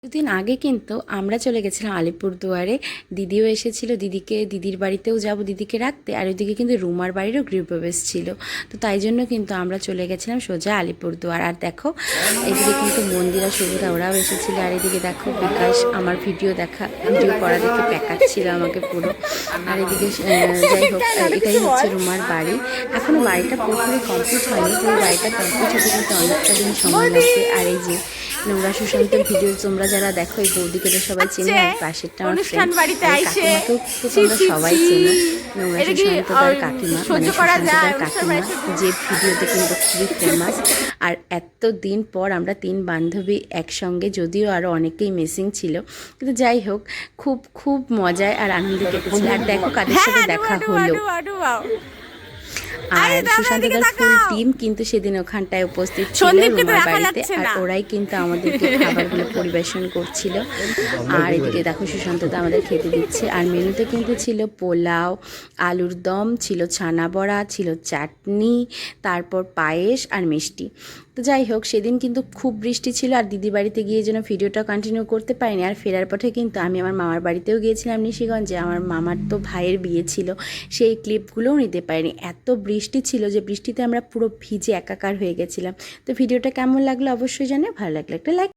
কিছুদিন আগে কিন্তু আমরা চলে গেছিলাম আলিপুরদুয়ারে। দিদিও এসেছিল, দিদির বাড়িতেও যাব দিদিকে রাখতে, আর ওইদিকে কিন্তু রুমার বাড়িরও গৃহপ্রবেশ ছিল। তো তাই জন্য কিন্তু আমরা চলে গেছিলাম সোজা আলিপুরদুয়ার। আর দেখো এদিকে কিন্তু মন্দিরা সুবিধা ওরাও এসেছিল, আর এদিকে দেখো বিকাশ আমার ভিডিও করা দেখে প্যাকাচ্ছিল আমাকে পুরো। আর এদিকে যাই হোক, এটাই হচ্ছে রুমার বাড়ি। এখনও বাড়িটা পুরোপুরি কমপ্লিট হয়নি, পুরো বাড়িটা কমপ্লিট হতে কিন্তু অনেকটা দিন সময় লাগবে। আর এই যে নোংরা সুশান্তের ভিডিও তোমরা যারা দেখো, এই বৌদিকে তো সবাই চেনে, আর পাশেরটা আমার ফ্রেন্ড কাকিমাকেও তো তোমরা সবাই চেনো। নোংরা সুশান্ত তার কাকিমা, মানে সুশান্ত তার কাকিমা, যে ভিডিওতে কিন্তু খুবই ফেমাস। আর এত দিন পর আমরা 3 বান্ধবী একসঙ্গে, যদিও আরও অনেকেই মিসিং ছিল, কিন্তু যাই হোক খুব খুব মজায় আর আনন্দ কেটেছিল। আর দেখো কাদের সাথে দেখা হলো। আর সুশান্তদার ফুল টিম কিন্তু সেদিন ওখানটায় উপস্থিত ছিল রুমার বাড়িতে, আর ওরাই কিন্তু আমাদেরকে খাবারগুলো পরিবেশন করছিল। আর এদিকে দেখো সুশান্তদা আমাদের খেতে দিচ্ছে। আর মেনুতে কিন্তু ছিল পোলাও, আলুর দম, ছিল ছানা বড়া, ছিল চাটনি, তারপর পায়েস আর মিষ্টি। তো যাই হোক সেদিন কিন্তু খুব বৃষ্টি ছিল, আর দিদি বাড়িতে গিয়ে যেন ভিডিওটা কন্টিনিউ করতে পারিনি। আর ফেরার পথে কিন্তু আমি আমার মামার বাড়িতেও গিয়েছিলাম নিশিগঞ্জে, আমার মামার তো ভাইয়ের বিয়ে ছিল, সেই ক্লিপগুলোও নিতে পারিনি। এত বৃষ্টি ছিল যে বৃষ্টিতে আমরা পুরো ভিজে একাকার হয়ে গেছিলাম। তো ভিডিওটা কেমন লাগলো অবশ্যই জানাও, ভালো লাগলে একটা লাইক।